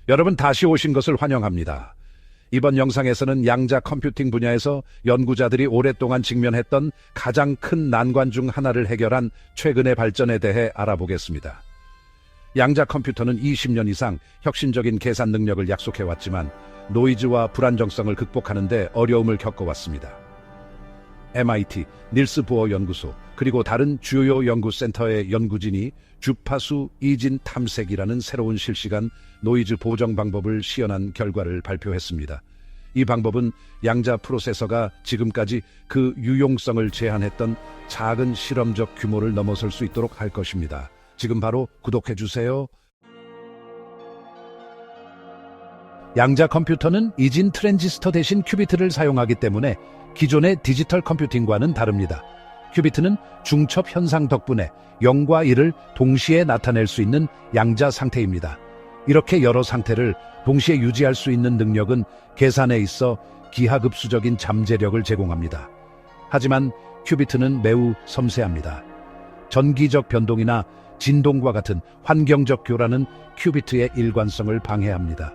여러분 다시 오신 것을 환영합니다. 이번 영상에서는 양자 컴퓨팅 분야에서 연구자들이 오랫동안 직면했던 가장 큰 난관 중 하나를 해결한 최근의 발전에 대해 알아보겠습니다. 양자 컴퓨터는 20년 이상 혁신적인 계산 능력을 약속해왔지만 노이즈와 불안정성을 극복하는 데 어려움을 겪어왔습니다. MIT, 닐스 보어 연구소, 그리고 다른 주요 연구센터의 연구진이 주파수 이진 탐색이라는 새로운 실시간 노이즈 보정 방법을 시연한 결과를 발표했습니다. 이 방법은 양자 프로세서가 지금까지 그 유용성을 제한했던 작은 실험적 규모를 넘어설 수 있도록 할 것입니다. 지금 바로 구독해주세요. 양자 컴퓨터는 이진 트랜지스터 대신 큐비트를 사용하기 때문에 기존의 디지털 컴퓨팅과는 다릅니다. 큐비트는 중첩 현상 덕분에 0과 1을 동시에 나타낼 수 있는 양자 상태입니다. 이렇게 여러 상태를 동시에 유지할 수 있는 능력은 계산에 있어 기하급수적인 잠재력을 제공합니다. 하지만 큐비트는 매우 섬세합니다. 전기적 변동이나 진동과 같은 환경적 교란은 큐비트의 일관성을 방해합니다.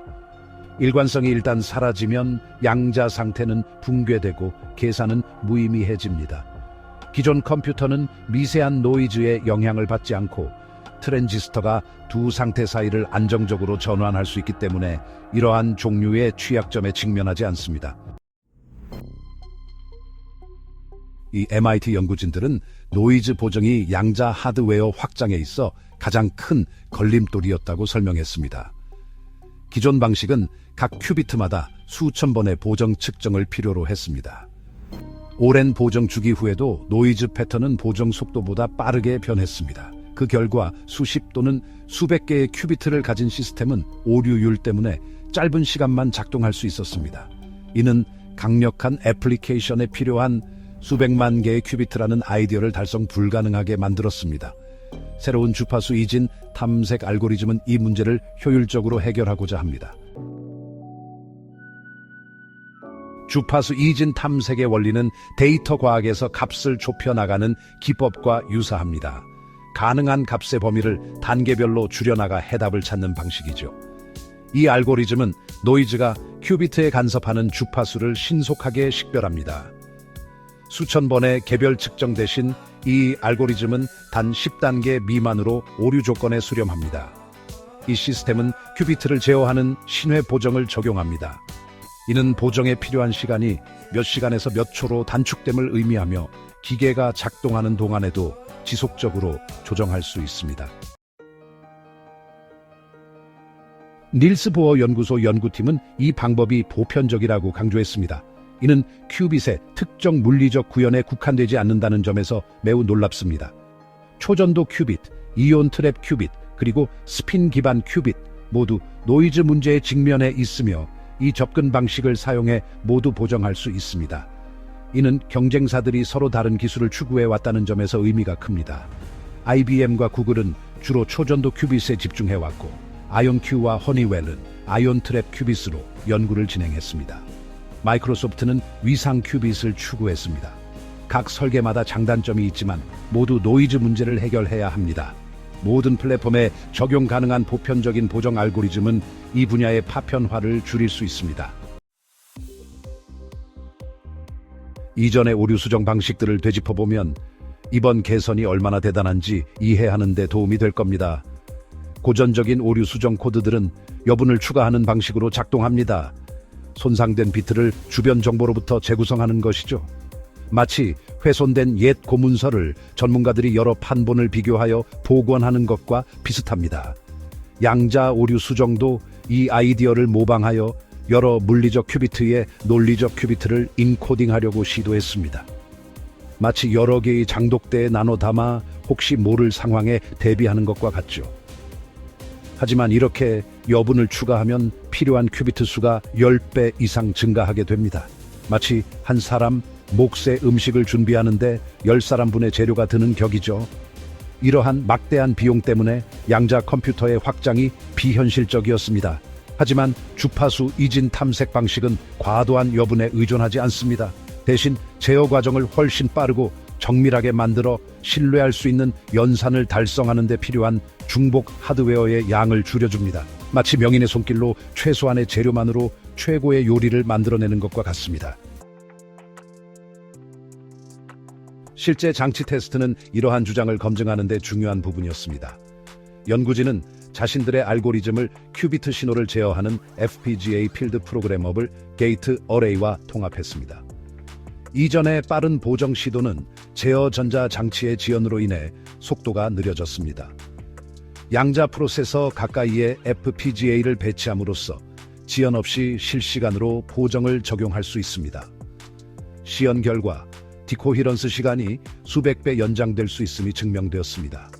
일관성이 일단 사라지면 양자 상태는 붕괴되고 계산은 무의미해집니다. 기존 컴퓨터는 미세한 노이즈에 영향을 받지 않고 트랜지스터가 두 상태 사이를 안정적으로 전환할 수 있기 때문에 이러한 종류의 취약점에 직면하지 않습니다. 이 MIT 연구진들은 노이즈 보정이 양자 하드웨어 확장에 있어 가장 큰 걸림돌이었다고 설명했습니다. 기존 방식은 각 큐비트마다 수천 번의 보정 측정을 필요로 했습니다. 오랜 보정 주기 후에도 노이즈 패턴은 보정 속도보다 빠르게 변했습니다. 그 결과 수십 또는 수백 개의 큐비트를 가진 시스템은 오류율 때문에 짧은 시간만 작동할 수 있었습니다. 이는 강력한 애플리케이션에 필요한 수백만 개의 큐비트라는 아이디어를 달성 불가능하게 만들었습니다. 새로운 주파수 이진 탐색 알고리즘은 이 문제를 효율적으로 해결하고자 합니다. 주파수 이진 탐색의 원리는 데이터 과학에서 값을 좁혀나가는 기법과 유사합니다. 가능한 값의 범위를 단계별로 줄여나가 해답을 찾는 방식이죠. 이 알고리즘은 노이즈가 큐비트에 간섭하는 주파수를 신속하게 식별합니다. 수천 번의 개별 측정 대신 이 알고리즘은 단 10단계 미만으로 오류 조건에 수렴합니다. 이 시스템은 큐비트를 제어하는 신회 보정을 적용합니다. 이는 보정에 필요한 시간이 몇 시간에서 몇 초로 단축됨을 의미하며 기계가 작동하는 동안에도 지속적으로 조정할 수 있습니다. 닐스 보어 연구소 연구팀은 이 방법이 보편적이라고 강조했습니다. 이는 큐빗의 특정 물리적 구현에 국한되지 않는다는 점에서 매우 놀랍습니다. 초전도 큐빗, 이온 트랩 큐빗, 그리고 스핀 기반 큐빗 모두 노이즈 문제에 직면해 있으며 이 접근 방식을 사용해 모두 보정할 수 있습니다. 이는 경쟁사들이 서로 다른 기술을 추구해 왔다는 점에서 의미가 큽니다. IBM과 구글은 주로 초전도 큐빗에 집중해 왔고 아이온큐와 허니웰은 아이온 트랩 큐빗으로 연구를 진행했습니다. 마이크로소프트는 위상 큐빗을 추구했습니다. 각 설계마다 장단점이 있지만 모두 노이즈 문제를 해결해야 합니다. 모든 플랫폼에 적용 가능한 보편적인 보정 알고리즘은 이 분야의 파편화를 줄일 수 있습니다. 이전의 오류 수정 방식들을 되짚어보면 이번 개선이 얼마나 대단한지 이해하는 데 도움이 될 겁니다. 고전적인 오류 수정 코드들은 여분을 추가하는 방식으로 작동합니다. 손상된 비트를 주변 정보로부터 재구성하는 것이죠. 마치 훼손된 옛 고문서를 전문가들이 여러 판본을 비교하여 복원하는 것과 비슷합니다. 양자 오류 수정도 이 아이디어를 모방하여 여러 물리적 큐비트에 논리적 큐비트를 인코딩하려고 시도했습니다. 마치 여러 개의 장독대에 나눠 담아 혹시 모를 상황에 대비하는 것과 같죠. 하지만 이렇게 여분을 추가하면 필요한 큐비트 수가 10배 이상 증가하게 됩니다. 마치 한 사람 몫의 음식을 준비하는데 10사람분의 재료가 드는 격이죠. 이러한 막대한 비용 때문에 양자 컴퓨터의 확장이 비현실적이었습니다. 하지만 주파수 이진 탐색 방식은 과도한 여분에 의존하지 않습니다. 대신 제어 과정을 훨씬 빠르고 정밀하게 만들어 신뢰할 수 있는 연산을 달성하는 데 필요한 중복 하드웨어의 양을 줄여줍니다. 마치 명인의 손길로 최소한의 재료만으로 최고의 요리를 만들어내는 것과 같습니다. 실제 장치 테스트는 이러한 주장을 검증하는 데 중요한 부분이었습니다. 연구진은 자신들의 알고리즘을 큐비트 신호를 제어하는 FPGA 필드 프로그래머블 게이트 어레이와 통합했습니다. 이전의 빠른 보정 시도는 제어 전자 장치의 지연으로 인해 속도가 느려졌습니다. 양자 프로세서 가까이에 FPGA를 배치함으로써 지연 없이 실시간으로 보정을 적용할 수 있습니다. 시연 결과 디코히런스 시간이 수백 배 연장될 수 있음이 증명되었습니다.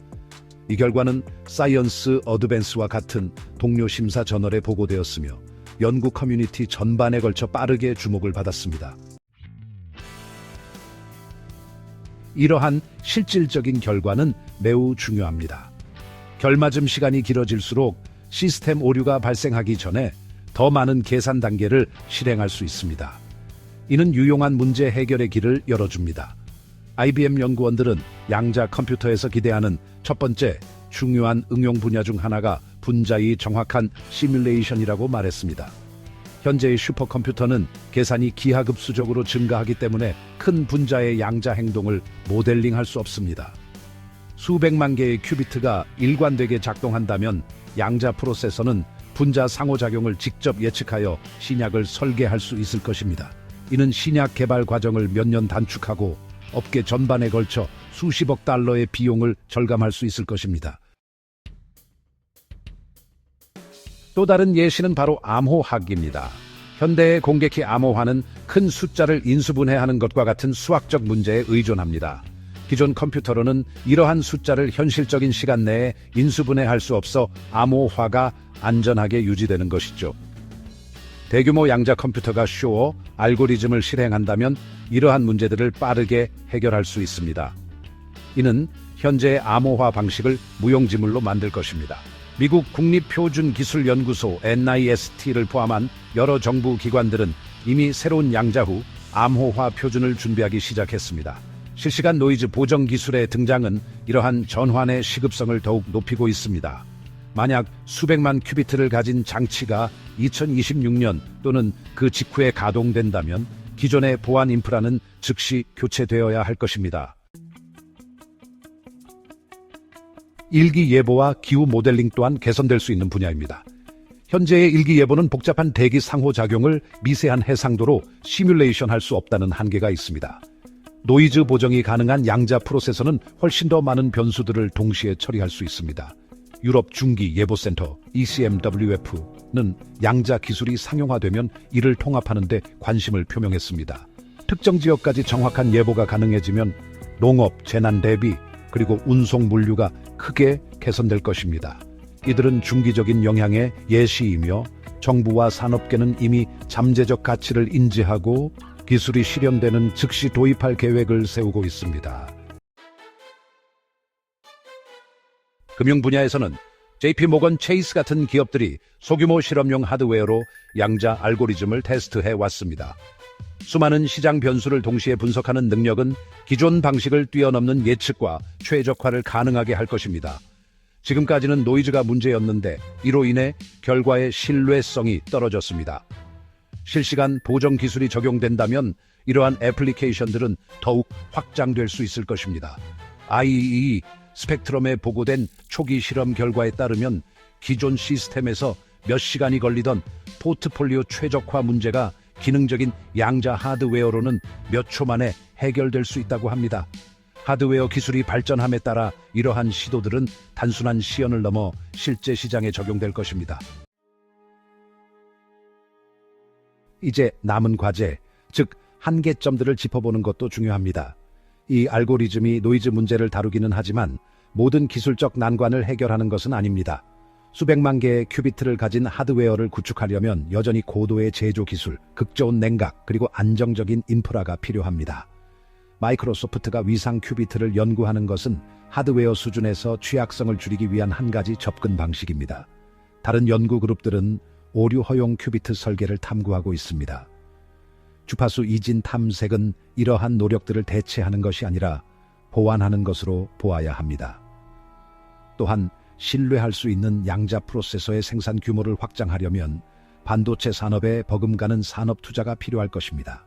이 결과는 사이언스 어드밴스와 같은 동료 심사 저널에 보고되었으며 연구 커뮤니티 전반에 걸쳐 빠르게 주목을 받았습니다. 이러한 실질적인 결과는 매우 중요합니다. 결맞음 시간이 길어질수록 시스템 오류가 발생하기 전에 더 많은 계산 단계를 실행할 수 있습니다. 이는 유용한 문제 해결의 길을 열어줍니다. IBM 연구원들은 양자 컴퓨터에서 기대하는 첫 번째 중요한 응용 분야 중 하나가 분자의 정확한 시뮬레이션이라고 말했습니다. 현재의 슈퍼컴퓨터는 계산이 기하급수적으로 증가하기 때문에 큰 분자의 양자 행동을 모델링할 수 없습니다. 수백만 개의 큐비트가 일관되게 작동한다면 양자 프로세서는 분자 상호작용을 직접 예측하여 신약을 설계할 수 있을 것입니다. 이는 신약 개발 과정을 몇 년 단축하고 업계 전반에 걸쳐 수십억 달러의 비용을 절감할 수 있을 것입니다. 또 다른 예시는 바로 암호학입니다. 현대의 공격기 암호화는 큰 숫자를 인수분해하는 것과 같은 수학적 문제에 의존합니다. 기존 컴퓨터로는 이러한 숫자를 현실적인 시간 내에 인수분해할 수 없어 암호화가 안전하게 유지되는 것이죠. 대규모 양자 컴퓨터가 쇼어 알고리즘을 실행한다면 이러한 문제들을 빠르게 해결할 수 있습니다. 이는 현재의 암호화 방식을 무용지물로 만들 것입니다. 미국 국립표준기술연구소 NIST를 포함한 여러 정부 기관들은 이미 새로운 양자 후 암호화 표준을 준비하기 시작했습니다. 실시간 노이즈 보정 기술의 등장은 이러한 전환의 시급성을 더욱 높이고 있습니다. 만약 수백만 큐비트를 가진 장치가 2026년 또는 그 직후에 가동된다면 기존의 보안 인프라는 즉시 교체되어야 할 것입니다. 일기예보와 기후 모델링 또한 개선될 수 있는 분야입니다. 현재의 일기예보는 복잡한 대기 상호작용을 미세한 해상도로 시뮬레이션할 수 없다는 한계가 있습니다. 노이즈 보정이 가능한 양자 프로세서는 훨씬 더 많은 변수들을 동시에 처리할 수 있습니다. 유럽 중기예보센터 ECMWF는 양자 기술이 상용화되면 이를 통합하는 데 관심을 표명했습니다. 특정 지역까지 정확한 예보가 가능해지면 농업, 재난 대비, 그리고 운송 물류가 크게 개선될 것입니다. 이들은 중기적인 영향의 예시이며 정부와 산업계는 이미 잠재적 가치를 인지하고 기술이 실현되는 즉시 도입할 계획을 세우고 있습니다. 금융 분야에서는 JP모건 체이스 같은 기업들이 소규모 실험용 하드웨어로 양자 알고리즘을 테스트해 왔습니다. 수많은 시장 변수를 동시에 분석하는 능력은 기존 방식을 뛰어넘는 예측과 최적화를 가능하게 할 것입니다. 지금까지는 노이즈가 문제였는데 이로 인해 결과의 신뢰성이 떨어졌습니다. 실시간 보정 기술이 적용된다면 이러한 애플리케이션들은 더욱 확장될 수 있을 것입니다. IEEE 스펙트럼에 보고된 초기 실험 결과에 따르면 기존 시스템에서 몇 시간이 걸리던 포트폴리오 최적화 문제가 기능적인 양자 하드웨어로는 몇 초 만에 해결될 수 있다고 합니다. 하드웨어 기술이 발전함에 따라 이러한 시도들은 단순한 시연을 넘어 실제 시장에 적용될 것입니다. 이제 남은 과제, 즉 한계점들을 짚어보는 것도 중요합니다. 이 알고리즘이 노이즈 문제를 다루기는 하지만 모든 기술적 난관을 해결하는 것은 아닙니다. 수백만 개의 큐비트를 가진 하드웨어를 구축하려면 여전히 고도의 제조 기술, 극저온 냉각, 그리고 안정적인 인프라가 필요합니다. 마이크로소프트가 위상 큐비트를 연구하는 것은 하드웨어 수준에서 취약성을 줄이기 위한 한 가지 접근 방식입니다. 다른 연구 그룹들은 오류 허용 큐비트 설계를 탐구하고 있습니다. 주파수 이진 탐색은 이러한 노력들을 대체하는 것이 아니라 보완하는 것으로 보아야 합니다. 또한 신뢰할 수 있는 양자 프로세서의 생산 규모를 확장하려면 반도체 산업에 버금가는 산업 투자가 필요할 것입니다.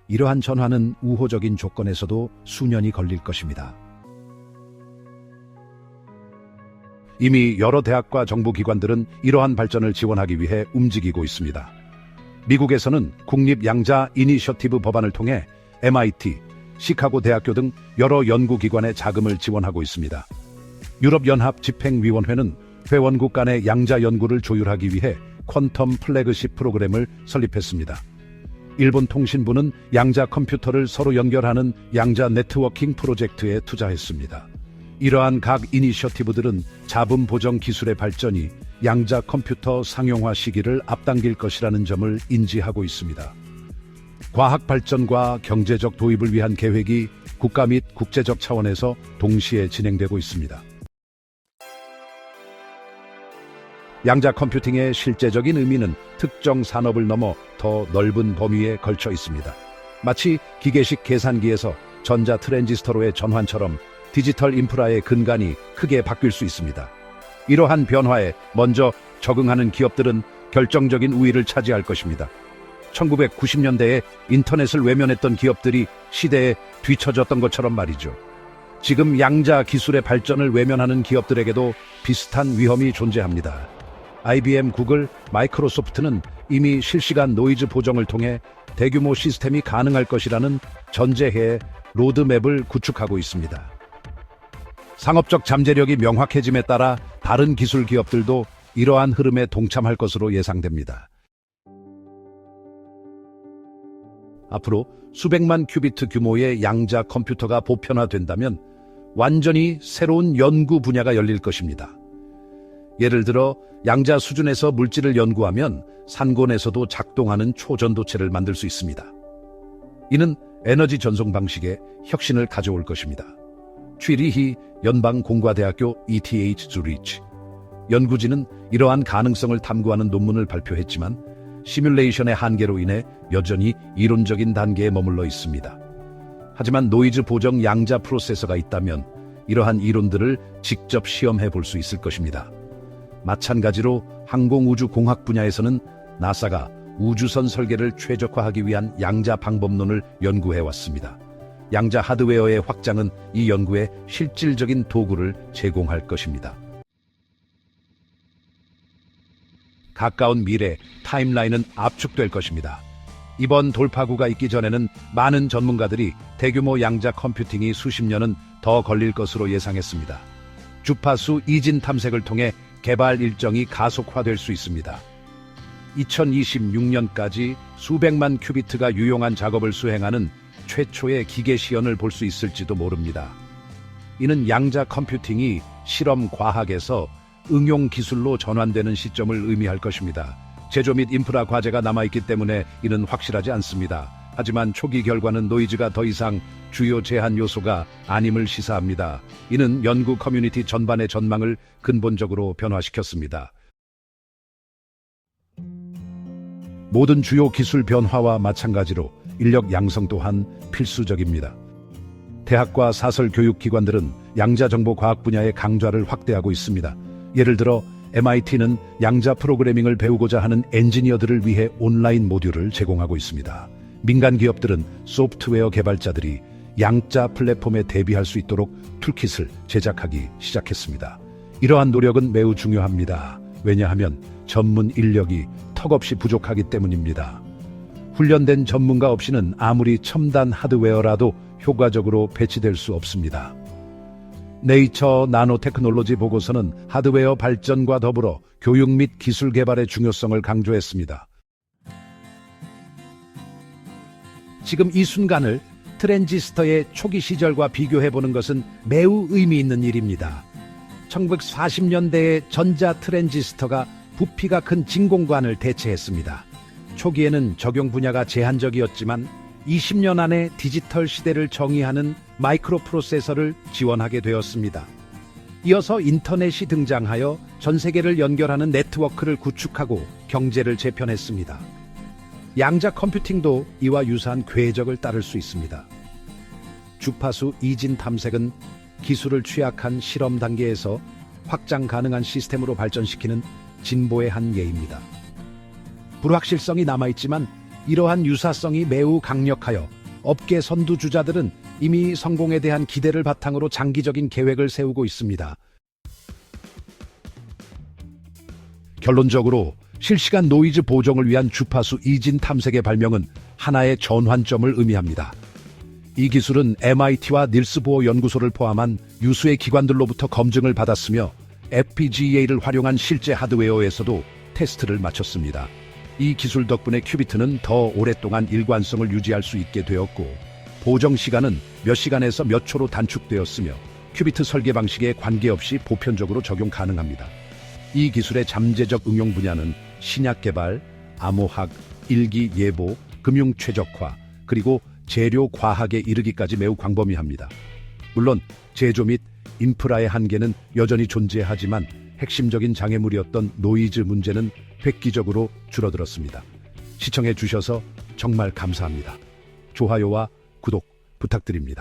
이러한 전환은 우호적인 조건에서도 수년이 걸릴 것입니다. 이미 여러 대학과 정부 기관들은 이러한 발전을 지원하기 위해 움직이고 있습니다. 미국에서는 국립 양자 이니셔티브 법안을 통해 MIT, 시카고 대학교 등 여러 연구기관의 자금을 지원하고 있습니다. 유럽연합 집행위원회는 회원국 간의 양자 연구를 조율하기 위해 퀀텀 플래그십 프로그램을 설립했습니다. 일본 통신부는 양자 컴퓨터를 서로 연결하는 양자 네트워킹 프로젝트에 투자했습니다. 이러한 각 이니셔티브들은 자본 보정 기술의 발전이 양자 컴퓨터 상용화 시기를 앞당길 것이라는 점을 인지하고 있습니다. 과학 발전과 경제적 도입을 위한 계획이 국가 및 국제적 차원에서 동시에 진행되고 있습니다. 양자 컴퓨팅의 실제적인 의미는 특정 산업을 넘어 더 넓은 범위에 걸쳐 있습니다. 마치 기계식 계산기에서 전자 트랜지스터로의 전환처럼 디지털 인프라의 근간이 크게 바뀔 수 있습니다. 이러한 변화에 먼저 적응하는 기업들은 결정적인 우위를 차지할 것입니다. 1990년대에 인터넷을 외면했던 기업들이 시대에 뒤처졌던 것처럼 말이죠. 지금 양자 기술의 발전을 외면하는 기업들에게도 비슷한 위험이 존재합니다. IBM, 구글, 마이크로소프트는 이미 실시간 노이즈 보정을 통해 대규모 시스템이 가능할 것이라는 전제해의 로드맵을 구축하고 있습니다. 상업적 잠재력이 명확해짐에 따라 다른 기술 기업들도 이러한 흐름에 동참할 것으로 예상됩니다. 앞으로 수백만 큐비트 규모의 양자 컴퓨터가 보편화된다면 완전히 새로운 연구 분야가 열릴 것입니다. 예를 들어 양자 수준에서 물질을 연구하면 산곤에서도 작동하는 초전도체를 만들 수 있습니다. 이는 에너지 전송 방식에 혁신을 가져올 것입니다. 취리히 연방공과대학교 ETH 주리치 연구진은 이러한 가능성을 탐구하는 논문을 발표했지만 시뮬레이션의 한계로 인해 여전히 이론적인 단계에 머물러 있습니다. 하지만 노이즈 보정 양자 프로세서가 있다면 이러한 이론들을 직접 시험해 볼 수 있을 것입니다. 마찬가지로 항공우주공학 분야에서는 나사가 우주선 설계를 최적화하기 위한 양자 방법론을 연구해 왔습니다. 양자 하드웨어의 확장은 이 연구에 실질적인 도구를 제공할 것입니다. 가까운 미래 타임라인은 압축될 것입니다. 이번 돌파구가 있기 전에는 많은 전문가들이 대규모 양자 컴퓨팅이 수십 년은 더 걸릴 것으로 예상했습니다. 주파수 이진 탐색을 통해 개발 일정이 가속화될 수 있습니다. 2026년까지 수백만 큐비트가 유용한 작업을 수행하는 최초의 기계 시연을 볼 수 있을지도 모릅니다. 이는 양자 컴퓨팅이 실험 과학에서 응용 기술로 전환되는 시점을 의미할 것입니다. 제조 및 인프라 과제가 남아있기 때문에 이는 확실하지 않습니다. 하지만 초기 결과는 노이즈가 더 이상 주요 제한 요소가 아님을 시사합니다. 이는 연구 커뮤니티 전반의 전망을 근본적으로 변화시켰습니다. 모든 주요 기술 변화와 마찬가지로 인력 양성 또한 필수적입니다. 대학과 사설 교육기관들은 양자정보 과학 분야의 강좌를 확대하고 있습니다. 예를 들어 MIT는 양자 프로그래밍을 배우고자 하는 엔지니어들을 위해 온라인 모듈을 제공하고 있습니다. 민간 기업들은 소프트웨어 개발자들이 양자 플랫폼에 대비할 수 있도록 툴킷을 제작하기 시작했습니다. 이러한 노력은 매우 중요합니다. 왜냐하면 전문 인력이 턱없이 부족하기 때문입니다. 훈련된 전문가 없이는 아무리 첨단 하드웨어라도 효과적으로 배치될 수 없습니다. 네이처 나노테크놀로지 보고서는 하드웨어 발전과 더불어 교육 및 기술 개발의 중요성을 강조했습니다. 지금 이 순간을 트랜지스터의 초기 시절과 비교해보는 것은 매우 의미 있는 일입니다. 1940년대에 전자 트랜지스터가 부피가 큰 진공관을 대체했습니다. 초기에는 적용 분야가 제한적이었지만 20년 안에 디지털 시대를 정의하는 마이크로 프로세서를 지원하게 되었습니다. 이어서 인터넷이 등장하여 전 세계를 연결하는 네트워크를 구축하고 경제를 재편했습니다. 양자 컴퓨팅도 이와 유사한 궤적을 따를 수 있습니다. 주파수 이진 탐색은 기술을 취약한 실험 단계에서 확장 가능한 시스템으로 발전시키는 진보의 한 예입니다. 불확실성이 남아있지만 이러한 유사성이 매우 강력하여 업계 선두주자들은 이미 성공에 대한 기대를 바탕으로 장기적인 계획을 세우고 있습니다. 결론적으로 실시간 노이즈 보정을 위한 주파수 이진 탐색의 발명은 하나의 전환점을 의미합니다. 이 기술은 MIT와 닐스 보어 연구소를 포함한 유수의 기관들로부터 검증을 받았으며 FPGA를 활용한 실제 하드웨어에서도 테스트를 마쳤습니다. 이 기술 덕분에 큐비트는 더 오랫동안 일관성을 유지할 수 있게 되었고, 보정 시간은 몇 시간에서 몇 초로 단축되었으며 큐비트 설계 방식에 관계없이 보편적으로 적용 가능합니다. 이 기술의 잠재적 응용 분야는 신약 개발, 암호학, 일기 예보, 금융 최적화, 그리고 재료 과학에 이르기까지 매우 광범위합니다. 물론 제조 및 인프라의 한계는 여전히 존재하지만 핵심적인 장애물이었던 노이즈 문제는 획기적으로 줄어들었습니다. 시청해 주셔서 정말 감사합니다. 좋아요와 구독 부탁드립니다.